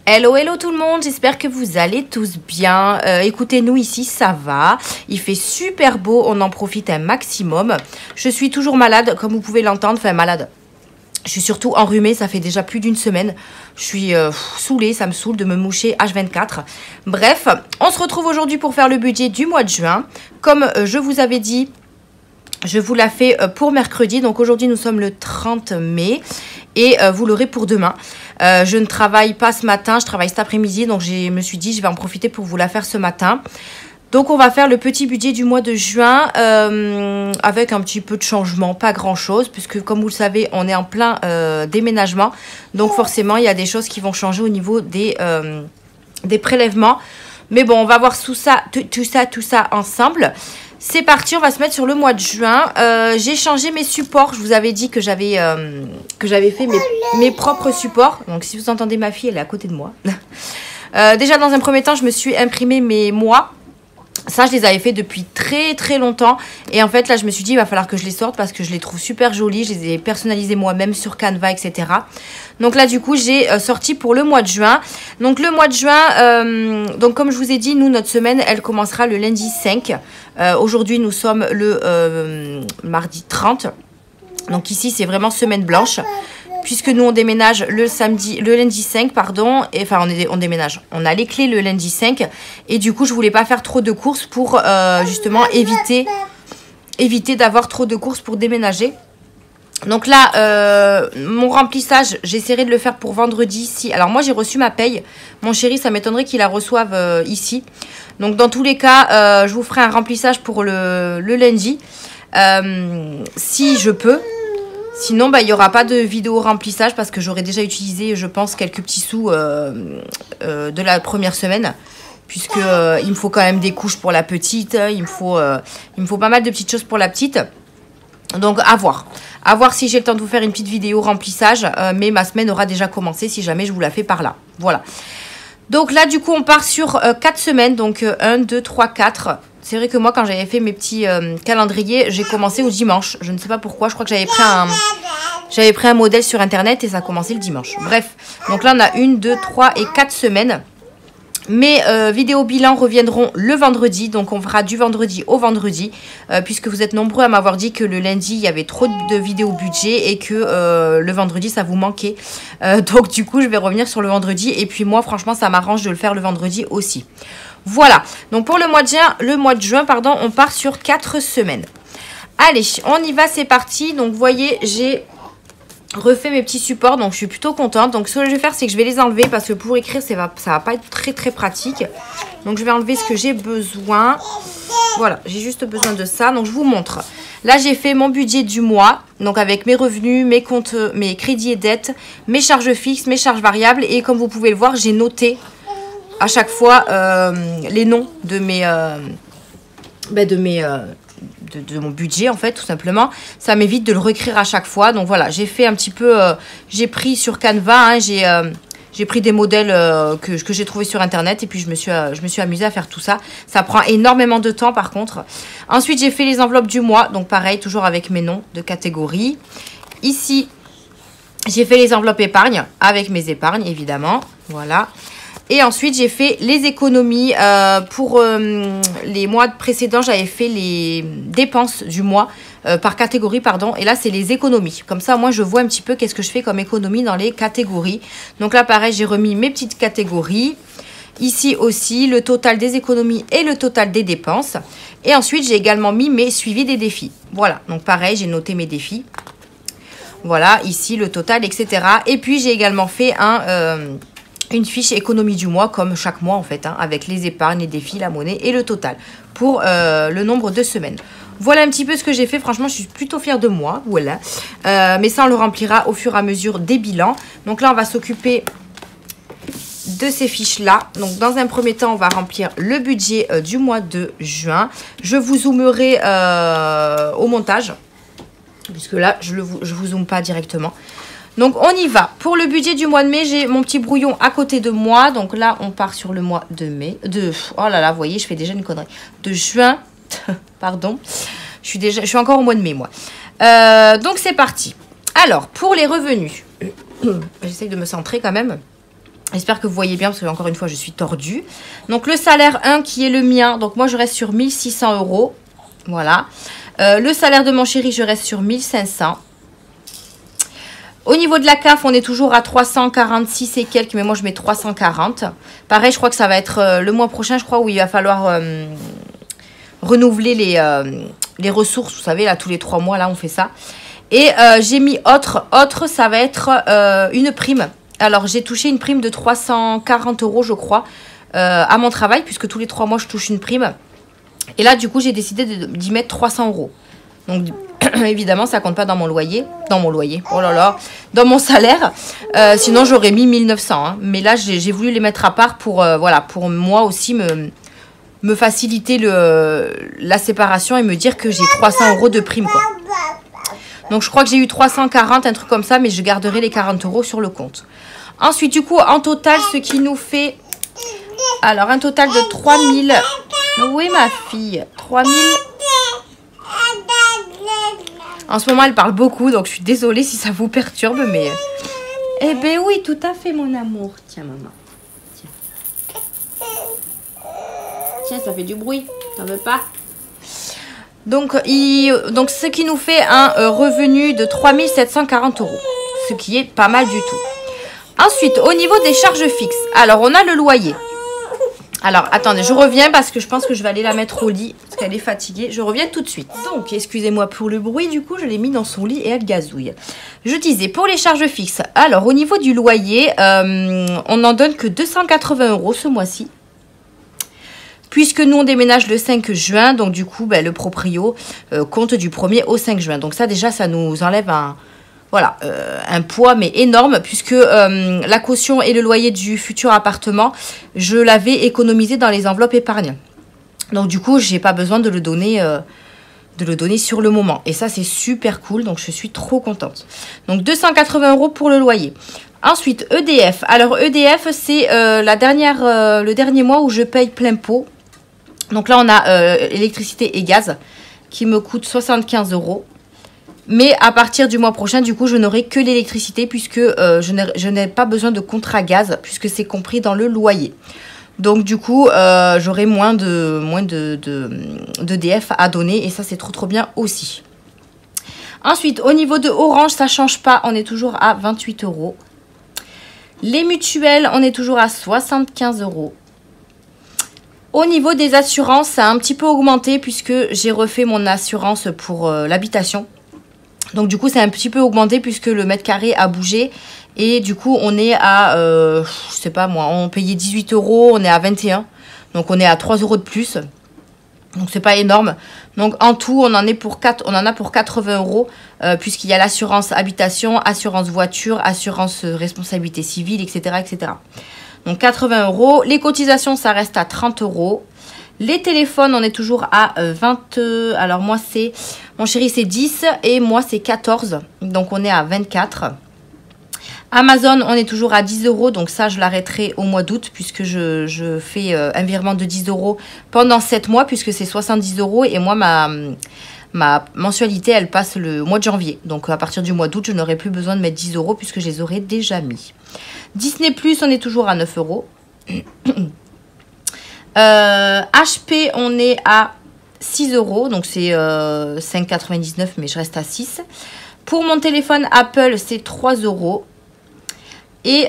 Hello, hello tout le monde, j'espère que vous allez tous bien. Écoutez, nous ici, ça va. Il fait super beau, on en profite un maximum. Je suis toujours malade, comme vous pouvez l'entendre, enfin malade. Je suis surtout enrhumée, ça fait déjà plus d'une semaine. Je suis saoulée, ça me saoule de me moucher H24. Bref, on se retrouve aujourd'hui pour faire le budget du mois de juin. Comme je vous avais dit, je vous la fais pour mercredi. Donc aujourd'hui, nous sommes le 30 mai. Et vous l'aurez pour demain. Je ne travaille pas ce matin, je travaille cet après-midi. Donc je me suis dit, je vais en profiter pour vous la faire ce matin. Donc on va faire le petit budget du mois de juin avec un petit peu de changement, pas grand-chose. Puisque comme vous le savez, on est en plein déménagement. Donc forcément, il y a des choses qui vont changer au niveau des prélèvements. Mais bon, on va voir tout ça ensemble. C'est parti, on va se mettre sur le mois de juin. J'ai changé mes supports. Je vous avais dit que j'avais fait mes propres supports. Donc si vous entendez ma fille, elle est à côté de moi. Déjà dans un premier temps, je me suis imprimé mes mois. Ça, je les avais fait depuis très très longtemps. Et en fait, là, je me suis dit, il va falloir que je les sorte parce que je les trouve super jolis. Je les ai personnalisés moi-même sur Canva, etc. Donc là, du coup, j'ai sorti pour le mois de juin. Donc le mois de juin, donc comme je vous ai dit, nous, notre semaine, elle commencera le lundi 5. Aujourd'hui, nous sommes le mardi 30. Donc ici, c'est vraiment semaine blanche. Puisque nous, on déménage le lundi 5, pardon. Et, enfin, on déménage. On a les clés le lundi 5. Et du coup, je voulais pas faire trop de courses pour justement éviter d'avoir trop de courses pour déménager. Donc là, mon remplissage, j'essaierai de le faire pour vendredi ici. Alors moi, j'ai reçu ma paye. Mon chéri, ça m'étonnerait qu'il la reçoive ici. Donc dans tous les cas, je vous ferai un remplissage pour le lundi. Si je peux. Sinon, il n'y aura pas de vidéo remplissage parce que j'aurais déjà utilisé, je pense, quelques petits sous de la première semaine. Puisque il me faut quand même des couches pour la petite. Il me faut pas mal de petites choses pour la petite. Donc, à voir. À voir si j'ai le temps de vous faire une petite vidéo remplissage. Mais ma semaine aura déjà commencé si jamais je vous la fais par là. Voilà. Donc là, du coup, on part sur 4 semaines. Donc, 1, 2, 3, 4. C'est vrai que moi, quand j'avais fait mes petits calendriers, j'ai commencé au dimanche. Je ne sais pas pourquoi. Je crois que j'avais pris un modèle sur Internet et ça a commencé le dimanche. Bref. Donc là, on a 1, 2, 3 et 4 semaines. Mes vidéos bilan reviendront le vendredi. Donc, on fera du vendredi au vendredi. Puisque vous êtes nombreux à m'avoir dit que le lundi, il y avait trop de vidéos budget et que le vendredi, ça vous manquait. Donc, du coup, je vais revenir sur le vendredi. Et puis, moi, franchement, ça m'arrange de le faire le vendredi aussi. Voilà. Donc, pour le mois de juin, on part sur 4 semaines. Allez, on y va, c'est parti. Donc, vous voyez, j'ai refait mes petits supports, donc je suis plutôt contente. Donc ce que je vais faire, c'est que je vais les enlever parce que pour écrire, ça va pas être très très pratique. Donc je vais enlever ce que j'ai besoin. Voilà, j'ai juste besoin de ça. Donc je vous montre. Là, j'ai fait mon budget du mois, donc avec mes revenus, mes comptes, mes crédits et dettes, mes charges fixes, mes charges variables. Et comme vous pouvez le voir, j'ai noté à chaque fois les noms de de mon budget, en fait, tout simplement. Ça m'évite de le réécrire à chaque fois. Donc voilà, j'ai fait un petit peu, j'ai pris sur Canva, hein, j'ai pris des modèles que j'ai trouvés sur Internet et puis je me suis amusée à faire tout ça. Ça prend énormément de temps par contre. Ensuite, j'ai fait les enveloppes du mois. Donc pareil, toujours avec mes noms de catégorie. Ici, j'ai fait les enveloppes épargne avec mes épargnes, évidemment. Voilà. Et ensuite, j'ai fait les économies. Pour les mois précédents, j'avais fait les dépenses du mois par catégorie, pardon. Et là, c'est les économies. Comme ça, moi, je vois un petit peu qu'est-ce que je fais comme économie dans les catégories. Donc là, pareil, j'ai remis mes petites catégories. Ici aussi, le total des économies et le total des dépenses. Et ensuite, j'ai également mis mes suivis des défis. Voilà. Donc pareil, j'ai noté mes défis. Voilà, ici, le total, etc. Et puis, j'ai également fait une fiche économie du mois, comme chaque mois en fait, hein, avec les épargnes, les défis, la monnaie et le total pour le nombre de semaines. Voilà un petit peu ce que j'ai fait. Franchement, je suis plutôt fière de moi. Voilà. Mais ça, on le remplira au fur et à mesure des bilans. Donc là, on va s'occuper de ces fiches-là. Donc, dans un premier temps, on va remplir le budget du mois de juin. Je vous zoomerai au montage, puisque là, je vous zoome pas directement. Donc, on y va. Pour le budget du mois de mai, j'ai mon petit brouillon à côté de moi. Donc là, on part sur le mois de mai. Oh là là, vous voyez, je fais déjà une connerie. De juin. Pardon. Je suis encore au mois de mai, moi. Donc, c'est parti. Alors, pour les revenus. J'essaye de me centrer quand même. J'espère que vous voyez bien parce que encore une fois je suis tordue. Donc le salaire 1 qui est le mien, donc moi je reste sur 1600 €. Voilà. Le salaire de mon chéri, je reste sur 1500. Au niveau de la CAF, on est toujours à 346 et quelques, mais moi je mets 340. Pareil, je crois que ça va être le mois prochain, je crois, où il va falloir renouveler les ressources. Vous savez, là, tous les 3 mois, là, on fait ça. Et j'ai mis autre. Autre, ça va être une prime. Alors, j'ai touché une prime de 340 €, je crois, à mon travail, puisque tous les 3 mois, je touche une prime. Et là, du coup, j'ai décidé d'y mettre 300 €. Donc, évidemment, ça compte pas dans mon loyer. Dans mon loyer, oh là là, dans mon salaire. Sinon, j'aurais mis 1900. Hein. Mais là, j'ai voulu les mettre à part pour, voilà, pour moi aussi me faciliter la séparation et me dire que j'ai 300 € de prime, quoi. Donc, je crois que j'ai eu 340, un truc comme ça, mais je garderai les 40 € sur le compte. Ensuite, du coup, en total, ce qui nous fait... Alors, un total de 3000... Oui, ma fille. 3000... En ce moment, elle parle beaucoup, donc je suis désolée si ça vous perturbe, mais... Eh ben oui, tout à fait, mon amour. Tiens, maman. Tiens, ça fait du bruit. T'en veux pas? Donc, ce qui nous fait un revenu de 3740 €. Ce qui est pas mal du tout. Ensuite, au niveau des charges fixes. Alors, on a le loyer. Alors, attendez, je reviens parce que je pense que je vais aller la mettre au lit. Parce qu'elle est fatiguée. Je reviens tout de suite. Donc, excusez-moi pour le bruit. Du coup, je l'ai mis dans son lit et elle gazouille. Je disais, pour les charges fixes. Alors, au niveau du loyer, on n'en donne que 280 € ce mois-ci. Puisque nous, on déménage le 5 juin. Donc, du coup, ben, le proprio compte du 1er au 5 juin. Donc, ça, déjà, ça nous enlève un poids, mais énorme. Puisque la caution et le loyer du futur appartement, je l'avais économisé dans les enveloppes épargne. Donc, du coup, j'ai pas besoin de le donner sur le moment. Et ça, c'est super cool. Donc, je suis trop contente. Donc, 280 € pour le loyer. Ensuite, EDF. Alors, EDF, c'est le dernier mois où je paye plein pot. Donc là, on a électricité et gaz qui me coûte 75 €. Mais à partir du mois prochain, du coup, je n'aurai que l'électricité puisque je n'ai pas besoin de contrat gaz puisque c'est compris dans le loyer. Donc du coup, j'aurai moins d'EDF à donner et ça, c'est trop bien aussi. Ensuite, au niveau de Orange, ça ne change pas. On est toujours à 28 €. Les mutuelles, on est toujours à 75 €. Au niveau des assurances, ça a un petit peu augmenté puisque j'ai refait mon assurance pour l'habitation. Donc du coup, c'est un petit peu augmenté puisque le mètre carré a bougé. Et du coup, on est à, je sais pas moi, on payait 18 €, on est à 21. Donc on est à 3 € de plus. Donc c'est pas énorme. Donc en tout, on en a pour 80 € puisqu'il y a l'assurance habitation, assurance voiture, assurance responsabilité civile, etc., etc. Donc 80 €. Les cotisations, ça reste à 30 €. Les téléphones, on est toujours à 20... Alors moi, mon chéri, c'est 10 et moi, c'est 14. Donc on est à 24. Amazon, on est toujours à 10 €. Donc ça, je l'arrêterai au mois d'août puisque je fais un virement de 10 € pendant 7 mois puisque c'est 70 €. Et moi, ma mensualité, elle passe le mois de janvier. Donc à partir du mois d'août, je n'aurai plus besoin de mettre 10 € puisque je les aurai déjà mis. Disney+, on est toujours à 9 €. HP, on est à 6 €. Donc c'est 5,99 €, mais je reste à 6. Pour mon téléphone Apple, c'est 3 €. Et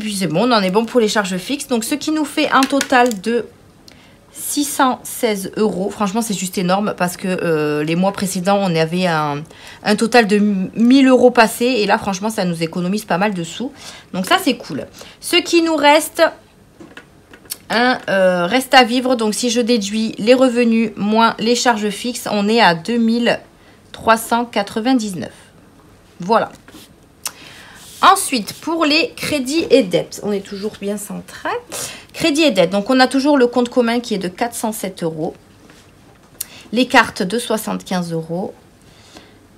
puis c'est bon, on en est bon pour les charges fixes. Donc ce qui nous fait un total de 616 €. Franchement, c'est juste énorme parce que les mois précédents, on avait un total de 1000 € passés. Et là, franchement, ça nous économise pas mal de sous. Donc ça, c'est cool. Ce qui nous reste, reste à vivre. Donc si je déduis les revenus moins les charges fixes, on est à 2399. Voilà. Ensuite, pour les crédits et dettes, on est toujours bien centré. Crédit et dettes, donc on a toujours le compte commun qui est de 407 €. Les cartes de 75 €.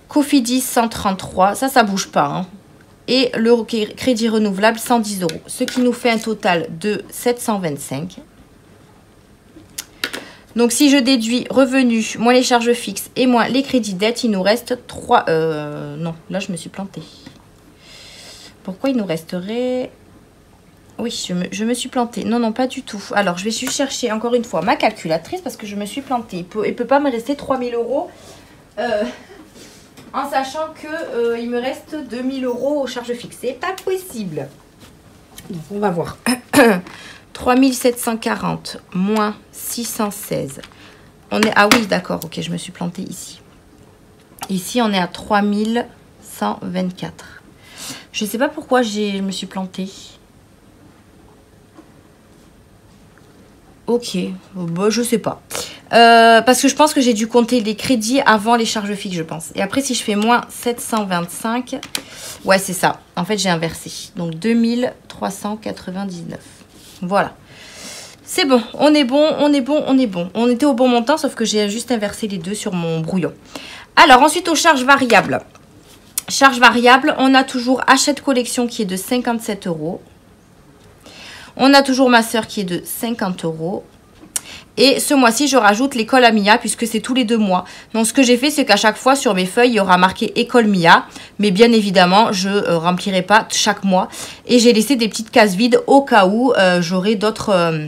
Cofidis 133, ça bouge pas. Hein. Et le crédit renouvelable 110 €. Ce qui nous fait un total de 725. Donc si je déduis revenus, moins les charges fixes et moins les crédits dettes, il nous reste 3... non, là je me suis plantée. Pourquoi il nous resterait Oui, je me suis plantée. Non, non, pas du tout. Alors, je vais juste chercher encore une fois ma calculatrice parce que je me suis plantée. Il peut pas me rester 3000 euros en sachant que il me reste 2000 euros aux charges fixes. C'est pas possible. Donc, on va voir. 3740 moins 616. On est... Ah oui, d'accord. Ok, je me suis plantée ici. Ici, on est à 3124. Je sais pas pourquoi je me suis plantée. Ok, bon, je sais pas. Parce que je pense que j'ai dû compter les crédits avant les charges fixes, je pense. Et après, si je fais moins 725, ouais, c'est ça. En fait, j'ai inversé. Donc, 2399. Voilà. C'est bon, on est bon, on est bon, on est bon. On était au bon montant, sauf que j'ai juste inversé les deux sur mon brouillon. Alors, ensuite, aux charges variables. Charges variables, on a toujours Hachette Collection qui est de 57 euros. On a toujours ma soeur qui est de 50 euros. Et ce mois-ci, je rajoute l'école à Mia puisque c'est tous les 2 mois. Donc, ce que j'ai fait, c'est qu'à chaque fois, sur mes feuilles, il y aura marqué école Mia. Mais bien évidemment, je ne remplirai pas chaque mois. Et j'ai laissé des petites cases vides au cas où j'aurai d'autres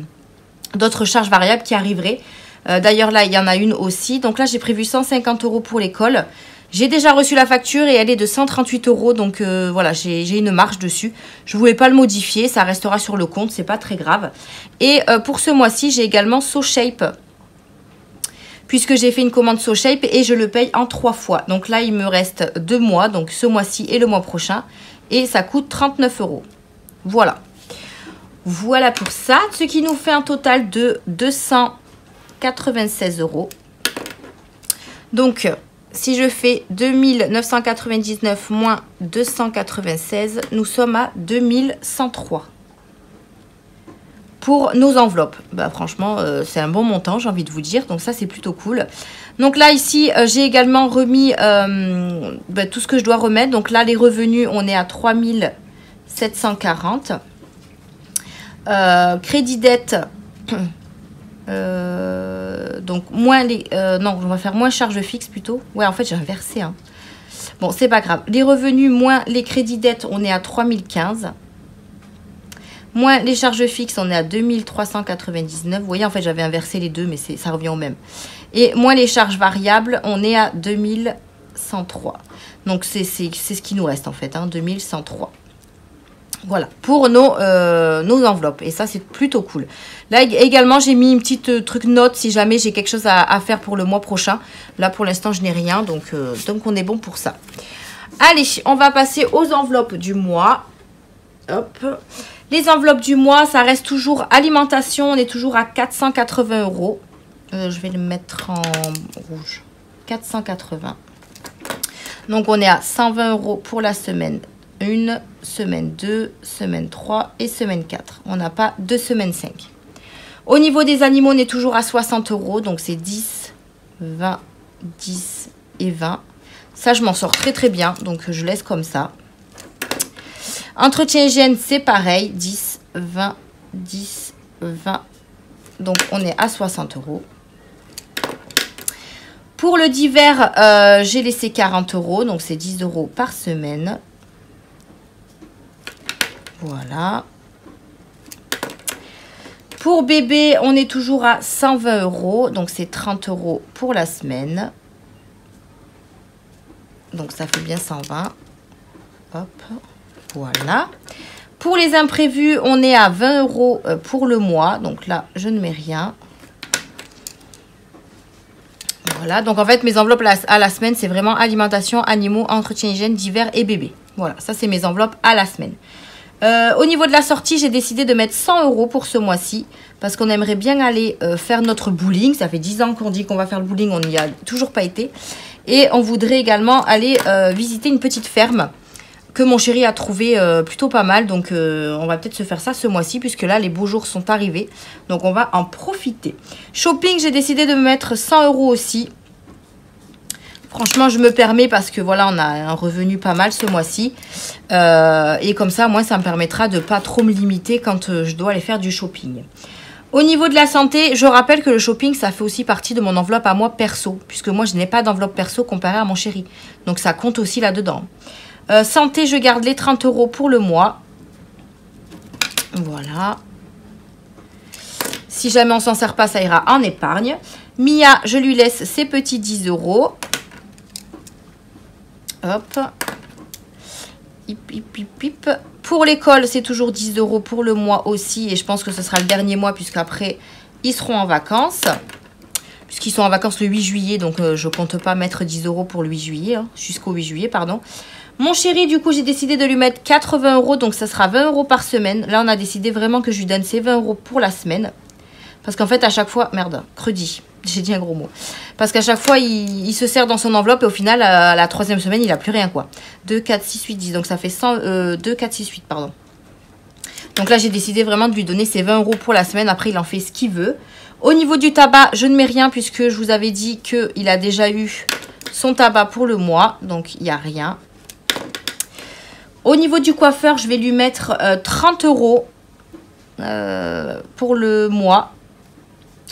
charges variables qui arriveraient. D'ailleurs, là, il y en a une aussi. Donc là, j'ai prévu 150 euros pour l'école. J'ai déjà reçu la facture et elle est de 138 euros. Donc voilà, j'ai une marge dessus. Je ne voulais pas le modifier. Ça restera sur le compte. C'est pas très grave. Et pour ce mois-ci, j'ai également SoShape. Puisque j'ai fait une commande SoShape et je le paye en 3 fois. Donc là, il me reste 2 mois. Donc ce mois-ci et le mois prochain. Et ça coûte 39 euros. Voilà. Voilà pour ça. Ce qui nous fait un total de 296 euros. Donc... si je fais 2999 moins 296, nous sommes à 2103 pour nos enveloppes. Bah, franchement, c'est un bon montant, j'ai envie de vous dire. Donc ça, c'est plutôt cool. Donc là, ici, j'ai également remis tout ce que je dois remettre. Donc là, les revenus, on est à 3740. Crédit dette... donc moins les non, on va faire moins charges fixes plutôt. Ouais, en fait j'ai inversé hein. Bon, c'est pas grave. Les revenus moins les crédits dettes, on est à 3015. Moins les charges fixes, on est à 2399. Vous voyez, en fait j'avais inversé les deux, mais ça revient au même. Et moins les charges variables, on est à 2103. Donc c'est ce qui nous reste en fait hein, 2103. Voilà, pour nos enveloppes. Et ça, c'est plutôt cool. Là, également, j'ai mis une petite truc note si jamais j'ai quelque chose à faire pour le mois prochain. Là, pour l'instant, je n'ai rien. Donc, on est bon pour ça. Allez, on va passer aux enveloppes du mois. Hop. Les enveloppes du mois, ça reste toujours alimentation. On est toujours à 480 euros. Je vais le mettre en rouge. 480. Donc, on est à 120 euros pour la semaine 1, semaine 2, semaine 3 et semaine 4. On n'a pas de semaine 5. Au niveau des animaux, on est toujours à 60 euros. Donc, c'est 10, 20, 10 et 20. Ça, je m'en sors très, très bien. Donc, je laisse comme ça. Entretien hygiène, c'est pareil. 10, 20, 10, 20. Donc, on est à 60 euros. Pour le divers, j'ai laissé 40 euros. Donc, c'est 10 euros par semaine. Voilà. Pour bébé, on est toujours à 120 euros. Donc, c'est 30 euros pour la semaine. Donc, ça fait bien 120. Hop. Voilà. Pour les imprévus, on est à 20 euros pour le mois. Donc là, je ne mets rien. Voilà. Donc, en fait, mes enveloppes à la semaine, c'est vraiment alimentation, animaux, entretien, hygiène, divers et bébé. Voilà. Ça, c'est mes enveloppes à la semaine. Au niveau de la sortie, j'ai décidé de mettre 100 euros pour ce mois-ci parce qu'on aimerait bien aller faire notre bowling. Ça fait 10 ans qu'on dit qu'on va faire le bowling, on n'y a toujours pas été. Et on voudrait également aller visiter une petite ferme que mon chéri a trouvé plutôt pas mal. Donc on va peut-être se faire ça ce mois-ci puisque là les beaux jours sont arrivés. Donc on va en profiter. Shopping, j'ai décidé de me mettre 100 euros aussi. Franchement, je me permets parce que voilà, on a un revenu pas mal ce mois-ci. Et comme ça, moi, ça me permettra de ne pas trop me limiter quand je dois aller faire du shopping. Au niveau de la santé, je rappelle que le shopping, ça fait aussi partie de mon enveloppe à moi perso. Puisque moi, je n'ai pas d'enveloppe perso comparée à mon chéri. Donc, ça compte aussi là-dedans. Santé, je garde les 30 euros pour le mois. Voilà. Si jamais on s'en sert pas, ça ira en épargne. Mia, je lui laisse ses petits 10 €. Hop. Hip, hip, hip, hip. Pour l'école, c'est toujours 10 € pour le mois aussi. Et je pense que ce sera le dernier mois puisqu'après, ils seront en vacances. Puisqu'ils sont en vacances le 8 juillet. Donc, je compte pas mettre 10 € pour le 8 juillet. Hein, jusqu'au 8 juillet, pardon. Mon chéri, du coup, j'ai décidé de lui mettre 80 €. Donc, ça sera 20 € par semaine. Là, on a décidé vraiment que je lui donne ces 20 € pour la semaine. Parce qu'en fait, à chaque fois... Merde, crudit. J'ai dit un gros mot. Parce qu'à chaque fois, il se sert dans son enveloppe et au final, à la 3e semaine, il n'a plus rien, quoi. 2, 4, 6, 8, 10. Donc, ça fait 2, 4, 6, 8, pardon. Donc là, j'ai décidé vraiment de lui donner ses 20 € pour la semaine. Après, il en fait ce qu'il veut. Au niveau du tabac, je ne mets rien puisque je vous avais dit qu'il a déjà eu son tabac pour le mois. Donc, il n'y a rien. Au niveau du coiffeur, je vais lui mettre 30 € pour le mois.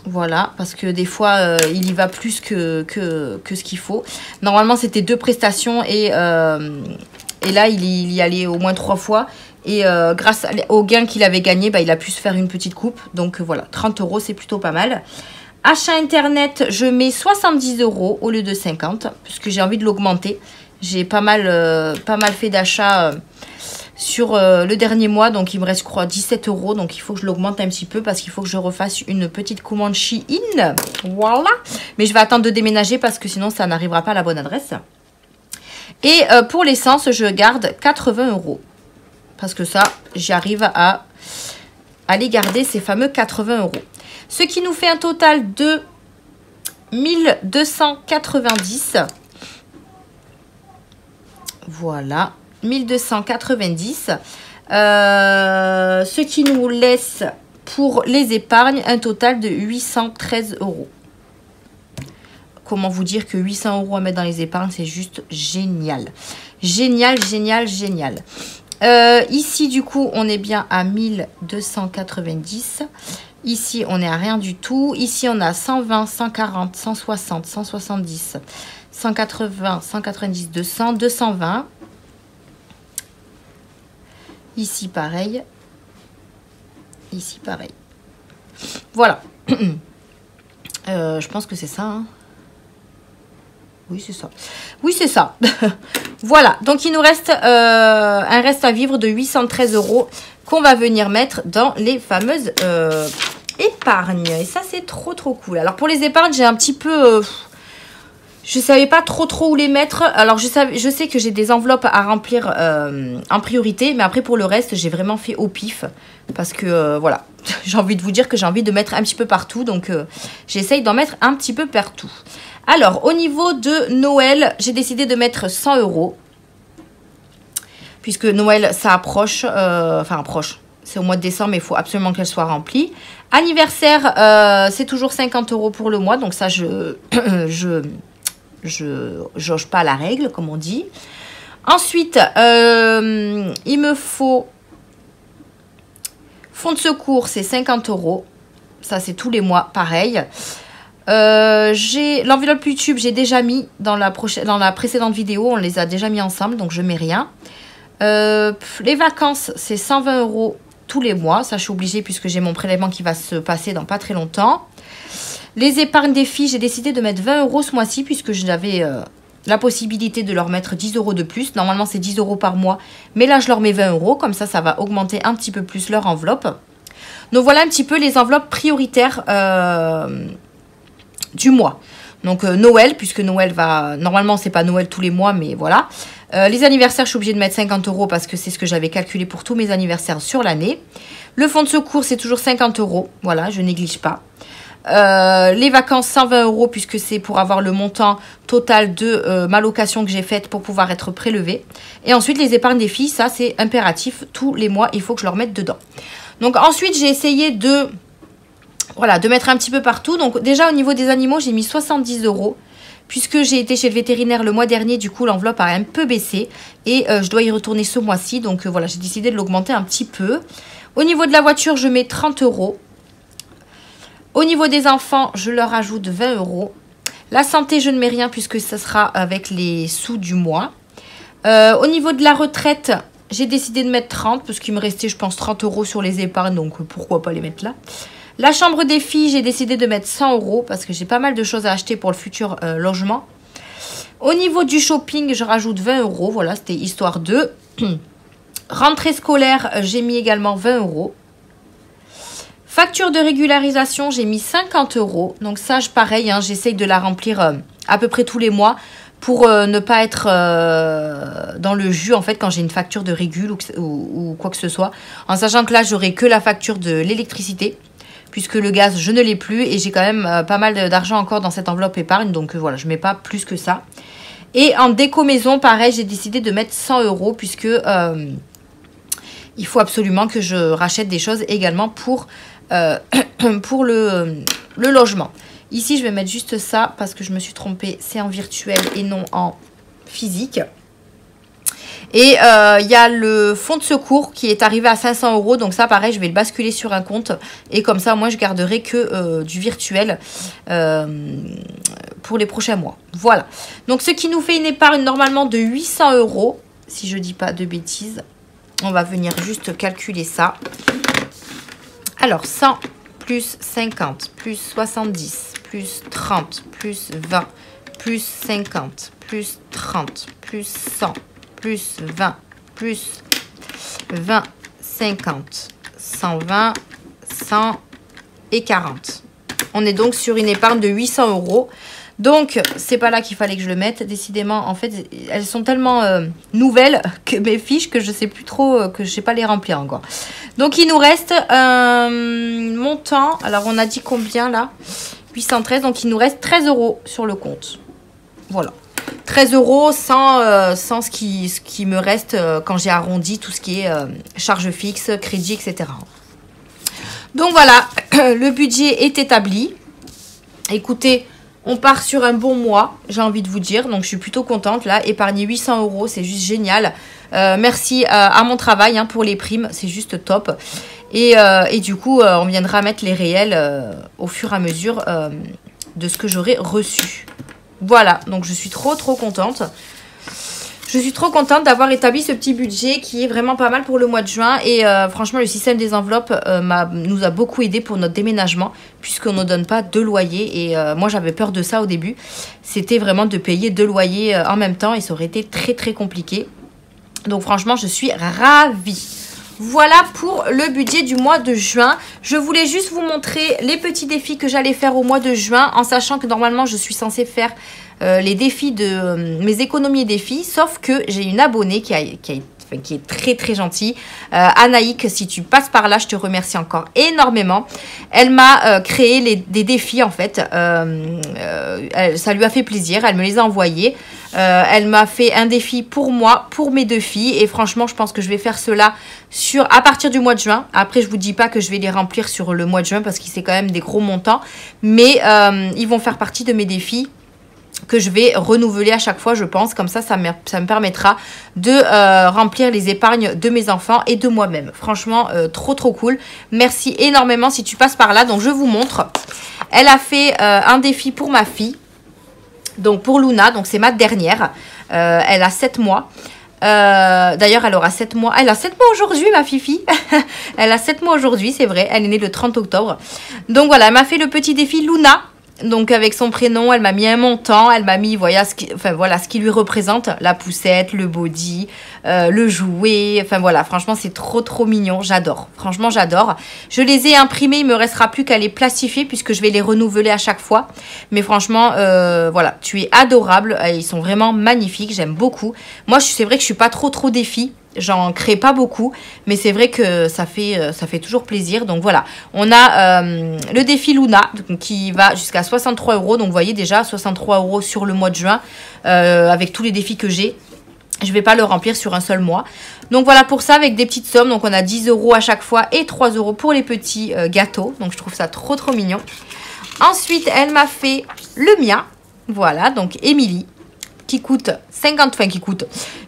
Voilà, parce que des fois, il y va plus que ce qu'il faut. Normalement, c'était 2 prestations et là, il y allait au moins 3 fois. Et grâce au gain qu'il avait gagné, bah, il a pu se faire une petite coupe. Donc voilà, 30 €, c'est plutôt pas mal. Achat internet, je mets 70 € au lieu de 50, puisque j'ai envie de l'augmenter. J'ai pas mal fait d'achats sur le dernier mois, donc il me reste, je crois, 17 €. Donc il faut que je l'augmente un petit peu parce qu'il faut que je refasse une petite commande Shein. Voilà. Mais je vais attendre de déménager parce que sinon ça n'arrivera pas à la bonne adresse. Et pour l'essence, je garde 80 € parce que ça, j'arrive à aller garder ces fameux 80 €. Ce qui nous fait un total de 1290. Voilà. 1290, ce qui nous laisse pour les épargnes un total de 813 €. Comment vous dire que 800 € à mettre dans les épargnes, c'est juste génial. Génial, génial, génial. Ici, du coup, on est bien à 1290. Ici, on est à rien du tout. Ici, on a 120, 140, 160, 170, 180, 190, 200, 220. Ici, pareil. Ici, pareil. Voilà. Je pense que c'est ça. Hein. Oui, c'est ça. Oui, c'est ça. Voilà. Donc, il nous reste un reste à vivre de 813 € qu'on va venir mettre dans les fameuses épargnes. Et ça, c'est trop, trop cool. Alors, pour les épargnes, j'ai un petit peu... je ne savais pas trop où les mettre. Alors, je sais que j'ai des enveloppes à remplir en priorité. Mais après, pour le reste, j'ai vraiment fait au pif. Parce que, voilà, j'ai envie de vous dire que j'ai envie de mettre un petit peu partout. Donc, j'essaye d'en mettre un petit peu partout. Alors, au niveau de Noël, j'ai décidé de mettre 100 €. Puisque Noël, ça approche. Enfin, approche. C'est au mois de décembre, mais il faut absolument qu'elle soit remplie. Anniversaire, c'est toujours 50 € pour le mois. Donc, ça, je jauge pas la règle, comme on dit. Ensuite, il me faut fonds de secours, c'est 50 €. Ça, c'est tous les mois, pareil. J'ai l'enveloppe YouTube, j'ai déjà mis dans la précédente vidéo. On les a déjà mis ensemble, donc je mets rien. Les vacances, c'est 120 € tous les mois. Ça, je suis obligée puisque j'ai mon prélèvement qui va se passer dans pas très longtemps. Les épargnes des filles, j'ai décidé de mettre 20 € ce mois-ci puisque j'avais la possibilité de leur mettre 10 € de plus. Normalement, c'est 10 € par mois. Mais là, je leur mets 20 €. Comme ça va augmenter un petit peu plus leur enveloppe. Donc, voilà un petit peu les enveloppes prioritaires du mois. Donc, Noël, puisque Noël va... Normalement, c'est pas Noël tous les mois, mais voilà. Les anniversaires, je suis obligée de mettre 50 € parce que c'est ce que j'avais calculé pour tous mes anniversaires sur l'année. Le fonds de secours, c'est toujours 50 €. Voilà, je néglige pas. Les vacances 120 € puisque c'est pour avoir le montant total de ma location que j'ai faite pour pouvoir être prélevée. Et ensuite les épargnes des filles, ça c'est impératif, tous les mois il faut que je leur mette dedans. Donc ensuite j'ai essayé de mettre un petit peu partout. Donc déjà au niveau des animaux j'ai mis 70 € puisque j'ai été chez le vétérinaire le mois dernier. Du coup l'enveloppe a un peu baissé et je dois y retourner ce mois-ci. Donc voilà, j'ai décidé de l'augmenter un petit peu. Au niveau de la voiture je mets 30 €. Au niveau des enfants, je leur ajoute 20 €. La santé, je ne mets rien puisque ça sera avec les sous du mois. Au niveau de la retraite, j'ai décidé de mettre 30 parce qu'il me restait, je pense, 30 € sur les épargnes. Donc, pourquoi pas les mettre là. La chambre des filles, j'ai décidé de mettre 100 € parce que j'ai pas mal de choses à acheter pour le futur logement. Au niveau du shopping, je rajoute 20 €. Voilà, c'était histoire de... Rentrée scolaire, j'ai mis également 20 €. Facture de régularisation, j'ai mis 50 €. Donc ça, pareil, hein, j'essaye de la remplir à peu près tous les mois pour ne pas être dans le jus, en fait, quand j'ai une facture de régule ou quoi que ce soit. En sachant que là, j'aurai que la facture de l'électricité, puisque le gaz, je ne l'ai plus. Et j'ai quand même pas mal d'argent encore dans cette enveloppe épargne. Donc voilà, je ne mets pas plus que ça. Et en déco maison, pareil, j'ai décidé de mettre 100 €, puisque il faut absolument que je rachète des choses également pour le logement. Ici, je vais mettre juste ça parce que je me suis trompée. C'est en virtuel et non en physique. Et il y a le fonds de secours qui est arrivé à 500 €. Donc ça, pareil, je vais le basculer sur un compte. Et comme ça, moi, je garderai que du virtuel pour les prochains mois. Voilà. Donc, ce qui nous fait une épargne normalement de 800 €. Si je ne dis pas de bêtises. On va venir juste calculer ça. Alors, 100 plus 50 plus 70 plus 30 plus 20 plus 50 plus 30 plus 100 plus 20 plus 20, 50, 120, 100 et 40. On est donc sur une épargne de 800 €. Donc, c'est pas là qu'il fallait que je le mette. Décidément, en fait, elles sont tellement nouvelles que mes fiches que je sais plus trop, que je sais pas les remplir encore. Donc, il nous reste un montant. Alors, on a dit combien là? 813. Donc, il nous reste 13 € sur le compte. Voilà. 13 € sans ce qui me reste quand j'ai arrondi tout ce qui est charges fixes, crédit, etc. Donc, voilà. Le budget est établi. Écoutez... On part sur un bon mois, j'ai envie de vous dire. Donc, je suis plutôt contente. Là, épargner 800 €, c'est juste génial. Merci à mon travail pour les primes. C'est juste top. Et du coup, on viendra mettre les réels au fur et à mesure de ce que j'aurai reçu. Voilà. Donc, je suis trop contente. Je suis trop contente d'avoir établi ce petit budget qui est vraiment pas mal pour le mois de juin. Et franchement, le système des enveloppes nous a beaucoup aidé pour notre déménagement puisqu'on ne donne pas 2 loyers. Et moi, j'avais peur de ça au début. C'était vraiment de payer 2 loyers en même temps et ça aurait été très compliqué. Donc franchement, je suis ravie. Voilà pour le budget du mois de juin. Je voulais juste vous montrer les petits défis que j'allais faire au mois de juin en sachant que normalement, je suis censée faire... les défis de mes économies et défis, sauf que j'ai une abonnée qui est très gentille, Anaïk, si tu passes par là, je te remercie encore énormément. Elle m'a créé des défis en fait, ça lui a fait plaisir, elle me les a envoyés. Elle m'a fait un défi pour moi, pour mes 2 filles et franchement je pense que je vais faire cela à partir du mois de juin. Après je vous dis pas que je vais les remplir sur le mois de juin parce que c'est quand même des gros montants, mais ils vont faire partie de mes défis que je vais renouveler à chaque fois, je pense. Comme ça me permettra de remplir les épargnes de mes enfants et de moi-même. Franchement, trop cool. Merci énormément si tu passes par là. Donc, je vous montre. Elle a fait un défi pour ma fille. Donc, pour Luna. Donc, c'est ma dernière. Elle a 7 mois. D'ailleurs, elle aura 7 mois. Elle a 7 mois aujourd'hui, ma fifi. Elle a 7 mois aujourd'hui, c'est vrai. Elle est née le 30 octobre. Donc, voilà, elle m'a fait le petit défi Luna. Donc avec son prénom, elle m'a mis un montant, elle m'a mis voilà ce qui lui représente, la poussette, le body, le jouet, enfin voilà, franchement c'est trop mignon, j'adore, franchement j'adore. Je les ai imprimés, il me restera plus qu'à les plastifier puisque je vais les renouveler à chaque fois. Mais franchement, voilà, tu es adorable, ils sont vraiment magnifiques, j'aime beaucoup. Moi c'est vrai que je suis pas trop défi. J'en crée pas beaucoup, mais c'est vrai que ça fait toujours plaisir. Donc voilà, on a le défi Luna qui va jusqu'à 63 €. Donc vous voyez déjà 63 € sur le mois de juin avec tous les défis que j'ai. Je vais pas le remplir sur un seul mois. Donc voilà pour ça avec des petites sommes. Donc on a 10 € à chaque fois et 3 € pour les petits gâteaux. Donc je trouve ça trop mignon. Ensuite, elle m'a fait le mien. Voilà, donc Émilie. qui coûte 50, enfin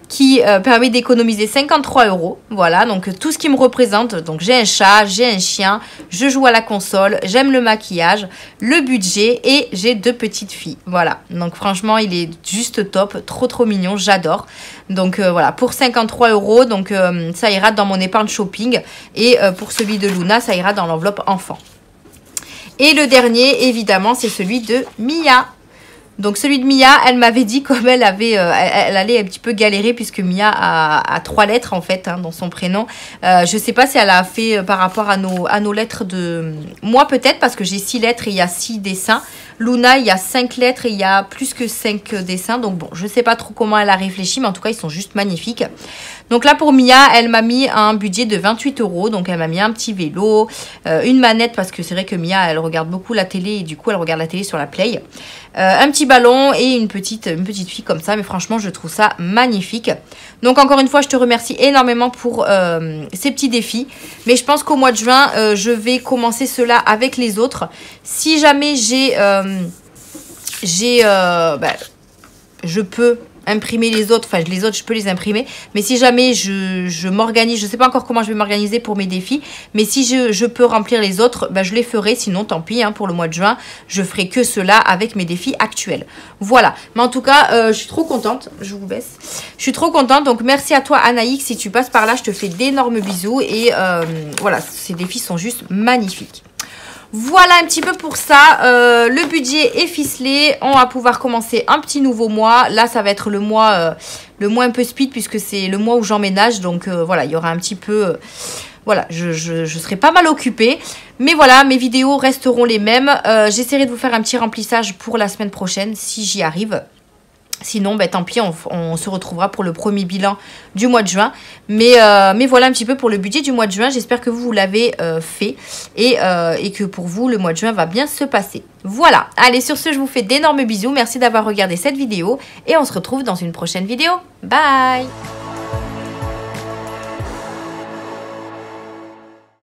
qui permet d'économiser 53 €. Voilà, donc tout ce qui me représente. Donc j'ai un chat, j'ai un chien, je joue à la console, j'aime le maquillage, le budget et j'ai 2 petites filles. Voilà, donc franchement il est juste top, trop mignon, j'adore. Donc voilà, pour 53 €, donc ça ira dans mon épargne shopping. Et pour celui de Luna, ça ira dans l'enveloppe enfant. Et le dernier, évidemment, c'est celui de Mia. Donc celui de Mia, elle m'avait dit comme elle allait un petit peu galérer puisque Mia a 3 lettres en fait dans son prénom. Je sais pas si elle a fait par rapport à nos lettres de... Moi peut-être parce que j'ai 6 lettres et il y a 6 dessins. Luna, il y a 5 lettres et il y a plus que 5 dessins. Donc bon, je sais pas trop comment elle a réfléchi, mais en tout cas, ils sont juste magnifiques. Donc là, pour Mia, elle m'a mis un budget de 28 €. Donc elle m'a mis un petit vélo, une manette, parce que c'est vrai que Mia, elle regarde beaucoup la télé et du coup, elle regarde la télé sur la Play. Un petit ballon et une petite fille comme ça. Mais franchement, je trouve ça magnifique. Donc encore une fois, je te remercie énormément pour ces petits défis. Mais je pense qu'au mois de juin, je vais commencer cela avec les autres. Si jamais je peux imprimer les autres, enfin les autres je peux les imprimer, mais si jamais je m'organise, je sais pas encore comment je vais m'organiser pour mes défis, mais si je peux remplir les autres, je les ferai, sinon tant pis, pour le mois de juin, je ferai que cela avec mes défis actuels. Voilà, mais en tout cas, je suis trop contente, je vous baisse, je suis trop contente, donc merci à toi Anaïk, si tu passes par là, je te fais d'énormes bisous, et voilà, ces défis sont juste magnifiques. Voilà un petit peu pour ça, le budget est ficelé, on va pouvoir commencer un petit nouveau mois. Là ça va être le mois un peu speed puisque c'est le mois où j'emménage, donc voilà, il y aura un petit peu, voilà, je serai pas mal occupée. Mais voilà, mes vidéos resteront les mêmes, j'essaierai de vous faire un petit remplissage pour la semaine prochaine si j'y arrive. Sinon, tant pis, on se retrouvera pour le premier bilan du mois de juin. Mais voilà un petit peu pour le budget du mois de juin. J'espère que vous l'avez fait et que pour vous, le mois de juin va bien se passer. Voilà. Allez, sur ce, je vous fais d'énormes bisous. Merci d'avoir regardé cette vidéo et on se retrouve dans une prochaine vidéo. Bye!